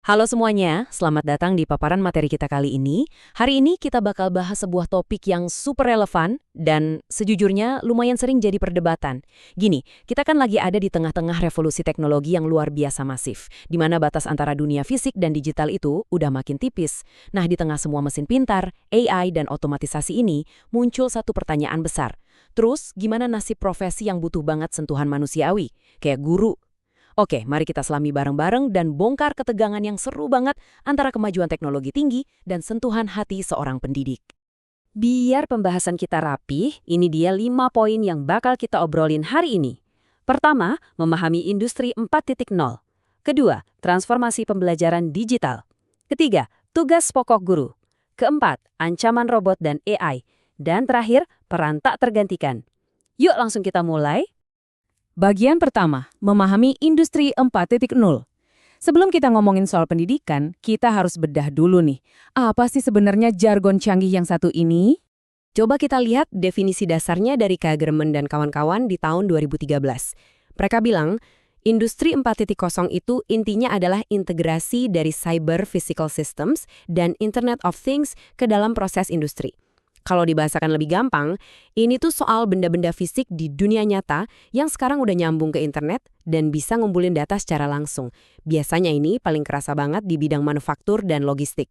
Halo semuanya, selamat datang di paparan materi kita kali ini. Hari ini kita bakal bahas sebuah topik yang super relevan dan sejujurnya lumayan sering jadi perdebatan. Gini, kita kan lagi ada di tengah-tengah revolusi teknologi yang luar biasa masif, di mana batas antara dunia fisik dan digital itu udah makin tipis. Nah, di tengah semua mesin pintar, AI, dan otomatisasi ini, muncul satu pertanyaan besar. Terus, gimana nasib profesi yang butuh banget sentuhan manusiawi, kayak guru? Oke, mari kita selami bareng-bareng dan bongkar ketegangan yang seru banget antara kemajuan teknologi tinggi dan sentuhan hati seorang pendidik. Biar pembahasan kita rapih, ini dia 5 poin yang bakal kita obrolin hari ini. Pertama, memahami industri 4.0. Kedua, transformasi pembelajaran digital. Ketiga, tugas pokok guru. Keempat, ancaman robot dan AI. Dan terakhir, peran tak tergantikan. Yuk langsung kita mulai. Bagian pertama, memahami industri 4.0. Sebelum kita ngomongin soal pendidikan, kita harus bedah dulu nih. Apa sih sebenarnya jargon canggih yang satu ini? Coba kita lihat definisi dasarnya dari Kagerman dan kawan-kawan di tahun 2013. Mereka bilang, industri 4.0 itu intinya adalah integrasi dari cyber physical systems dan Internet of Things ke dalam proses industri. Kalau dibahasakan lebih gampang, ini tuh soal benda-benda fisik di dunia nyata yang sekarang udah nyambung ke internet dan bisa ngumpulin data secara langsung. Biasanya ini paling kerasa banget di bidang manufaktur dan logistik.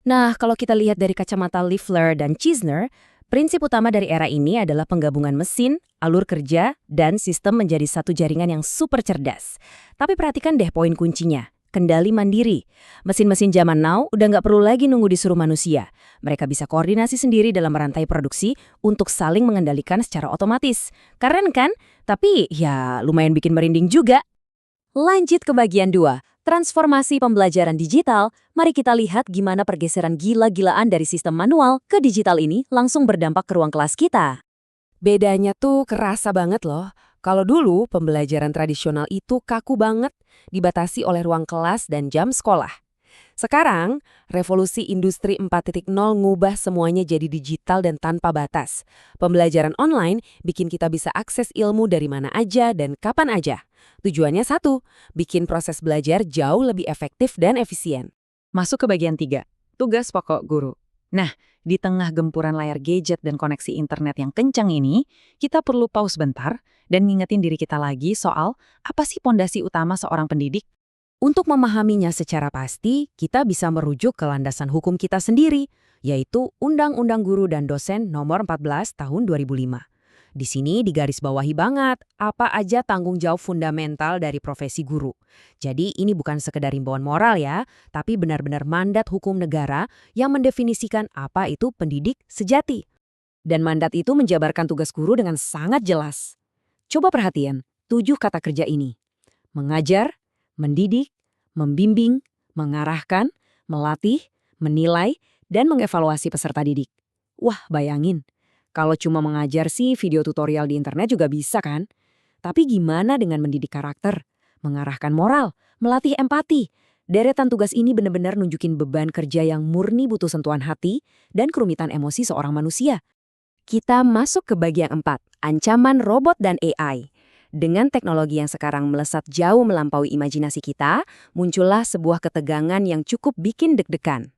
Nah, kalau kita lihat dari kacamata Leffler dan Chisner, prinsip utama dari era ini adalah penggabungan mesin, alur kerja, dan sistem menjadi satu jaringan yang super cerdas. Tapi perhatikan deh poin kuncinya. Kendali mandiri. Mesin-mesin zaman now udah nggak perlu lagi nunggu disuruh manusia. Mereka bisa koordinasi sendiri dalam rantai produksi untuk saling mengendalikan secara otomatis. Keren kan? Tapi ya lumayan bikin merinding juga. Lanjut ke bagian 2, transformasi pembelajaran digital. Mari kita lihat gimana pergeseran gila-gilaan dari sistem manual ke digital ini langsung berdampak ke ruang kelas kita. Bedanya tuh kerasa banget loh. Kalau dulu pembelajaran tradisional itu kaku banget, dibatasi oleh ruang kelas dan jam sekolah. Sekarang, revolusi industri 4.0 ngubah semuanya jadi digital dan tanpa batas. Pembelajaran online bikin kita bisa akses ilmu dari mana aja dan kapan aja. Tujuannya satu, bikin proses belajar jauh lebih efektif dan efisien. Masuk ke bagian 3, tugas pokok guru. Nah, di tengah gempuran layar gadget dan koneksi internet yang kencang ini, kita perlu pause bentar dan ngingetin diri kita lagi soal apa sih pondasi utama seorang pendidik. Untuk memahaminya secara pasti, kita bisa merujuk ke landasan hukum kita sendiri, yaitu Undang-Undang Guru dan Dosen Nomor 14 Tahun 2005. Di sini digarisbawahi banget apa aja tanggung jawab fundamental dari profesi guru. Jadi ini bukan sekedar himbauan moral ya, tapi benar-benar mandat hukum negara yang mendefinisikan apa itu pendidik sejati. Dan mandat itu menjabarkan tugas guru dengan sangat jelas. Coba perhatian, 7 kata kerja ini. Mengajar, mendidik, membimbing, mengarahkan, melatih, menilai, dan mengevaluasi peserta didik. Wah, bayangin. Kalau cuma mengajar sih video tutorial di internet juga bisa kan? Tapi gimana dengan mendidik karakter, mengarahkan moral, melatih empati? Deretan tugas ini benar-benar nunjukin beban kerja yang murni butuh sentuhan hati dan kerumitan emosi seorang manusia. Kita masuk ke bagian 4, ancaman robot dan AI. Dengan teknologi yang sekarang melesat jauh melampaui imajinasi kita, muncullah sebuah ketegangan yang cukup bikin deg-degan.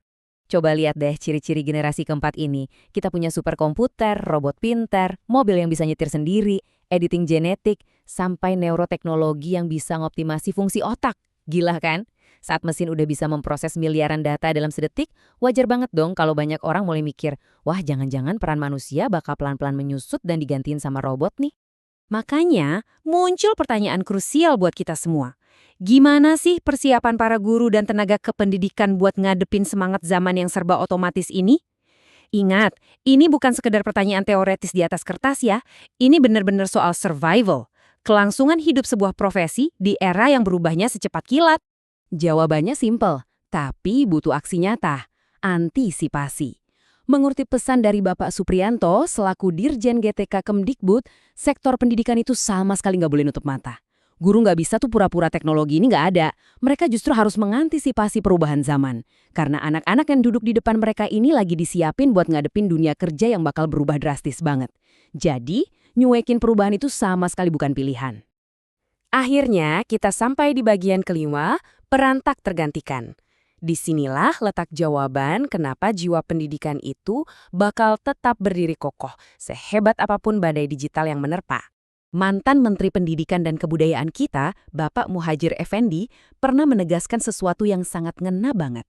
Coba lihat deh ciri-ciri generasi keempat ini. Kita punya superkomputer, robot pintar, mobil yang bisa nyetir sendiri, editing genetik, sampai neuroteknologi yang bisa ngoptimasi fungsi otak. Gila kan? Saat mesin udah bisa memproses miliaran data dalam sedetik, wajar banget dong kalau banyak orang mulai mikir, wah jangan-jangan peran manusia bakal pelan-pelan menyusut dan digantiin sama robot nih. Makanya, muncul pertanyaan krusial buat kita semua. Gimana sih persiapan para guru dan tenaga kependidikan buat ngadepin semangat zaman yang serba otomatis ini? Ingat, ini bukan sekedar pertanyaan teoretis di atas kertas ya. Ini benar-benar soal survival. Kelangsungan hidup sebuah profesi di era yang berubahnya secepat kilat. Jawabannya simpel, tapi butuh aksi nyata. Antisipasi. Mengutip pesan dari Bapak Supriyanto selaku Dirjen GTK Kemdikbud, sektor pendidikan itu sama sekali nggak boleh nutup mata. Guru nggak bisa tuh pura-pura teknologi ini nggak ada. Mereka justru harus mengantisipasi perubahan zaman. Karena anak-anak yang duduk di depan mereka ini lagi disiapin buat ngadepin dunia kerja yang bakal berubah drastis banget. Jadi, nyuekin perubahan itu sama sekali bukan pilihan. Akhirnya, kita sampai di bagian kelima, peran tak tergantikan. Disinilah letak jawaban kenapa jiwa pendidikan itu bakal tetap berdiri kokoh, sehebat apapun badai digital yang menerpa. Mantan Menteri Pendidikan dan Kebudayaan kita, Bapak Muhadjir Effendi, pernah menegaskan sesuatu yang sangat ngena banget.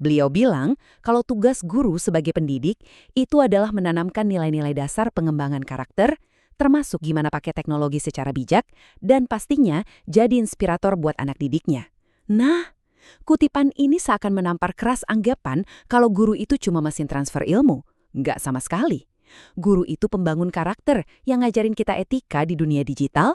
Beliau bilang kalau tugas guru sebagai pendidik itu adalah menanamkan nilai-nilai dasar pengembangan karakter, termasuk gimana pakai teknologi secara bijak, dan pastinya jadi inspirator buat anak didiknya. Nah, kutipan ini seakan menampar keras anggapan kalau guru itu cuma mesin transfer ilmu. Nggak sama sekali. Guru itu pembangun karakter yang ngajarin kita etika di dunia digital.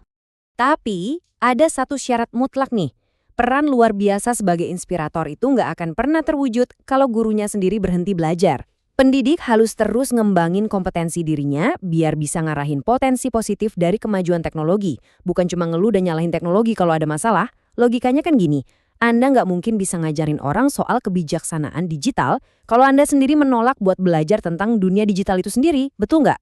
Tapi, ada satu syarat mutlak nih. Peran luar biasa sebagai inspirator itu nggak akan pernah terwujud kalau gurunya sendiri berhenti belajar. Pendidik harus terus ngembangin kompetensi dirinya biar bisa ngarahin potensi positif dari kemajuan teknologi. Bukan cuma ngeluh dan nyalahin teknologi kalau ada masalah. Logikanya kan gini, Anda nggak mungkin bisa ngajarin orang soal kebijaksanaan digital kalau Anda sendiri menolak buat belajar tentang dunia digital itu sendiri, betul nggak?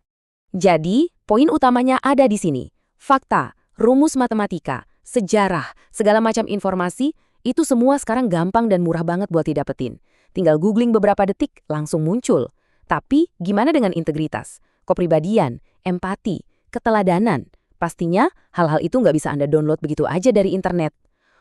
Jadi, poin utamanya ada di sini. Fakta, rumus matematika, sejarah, segala macam informasi, itu semua sekarang gampang dan murah banget buat didapetin. Tinggal googling beberapa detik, langsung muncul. Tapi, gimana dengan integritas, kepribadian, empati, keteladanan? Pastinya, hal-hal itu nggak bisa Anda download begitu aja dari internet.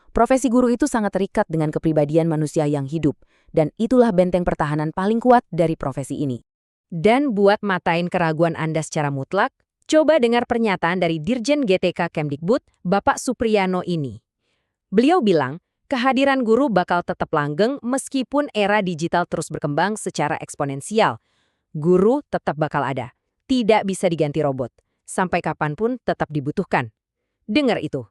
Profesi guru itu sangat terikat dengan kepribadian manusia yang hidup, dan itulah benteng pertahanan paling kuat dari profesi ini. Dan buat matain keraguan Anda secara mutlak, coba dengar pernyataan dari Dirjen GTK Kemdikbud, Bapak Supriyano ini. Beliau bilang, kehadiran guru bakal tetap langgeng meskipun era digital terus berkembang secara eksponensial. Guru tetap bakal ada, tidak bisa diganti robot, sampai kapanpun tetap dibutuhkan. Dengar itu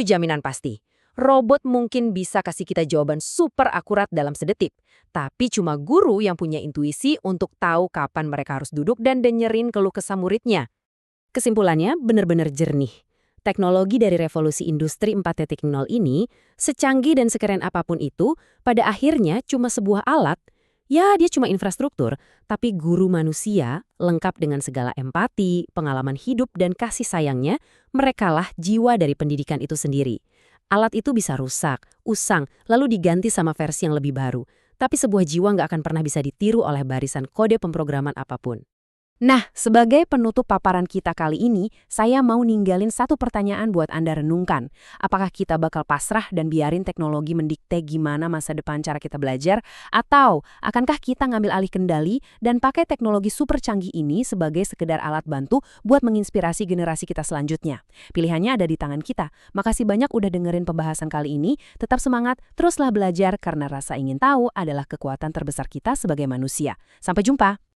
jaminan pasti. Robot mungkin bisa kasih kita jawaban super akurat dalam sedetik, tapi cuma guru yang punya intuisi untuk tahu kapan mereka harus duduk dan dengerin keluh kesah muridnya. Kesimpulannya benar-benar jernih. Teknologi dari revolusi industri 4.0 ini, secanggih dan sekeren apapun itu, pada akhirnya cuma sebuah alat. Ya, dia cuma infrastruktur, tapi guru manusia, lengkap dengan segala empati, pengalaman hidup, dan kasih sayangnya, merekalah jiwa dari pendidikan itu sendiri. Alat itu bisa rusak, usang, lalu diganti sama versi yang lebih baru. Tapi sebuah jiwa nggak akan pernah bisa ditiru oleh barisan kode pemrograman apapun. Nah, sebagai penutup paparan kita kali ini, saya mau ninggalin satu pertanyaan buat Anda renungkan. Apakah kita bakal pasrah dan biarin teknologi mendikte gimana masa depan cara kita belajar? Atau akankah kita ngambil alih kendali dan pakai teknologi super canggih ini sebagai sekedar alat bantu buat menginspirasi generasi kita selanjutnya? Pilihannya ada di tangan kita. Makasih banyak udah dengerin pembahasan kali ini. Tetap semangat, teruslah belajar karena rasa ingin tahu adalah kekuatan terbesar kita sebagai manusia. Sampai jumpa!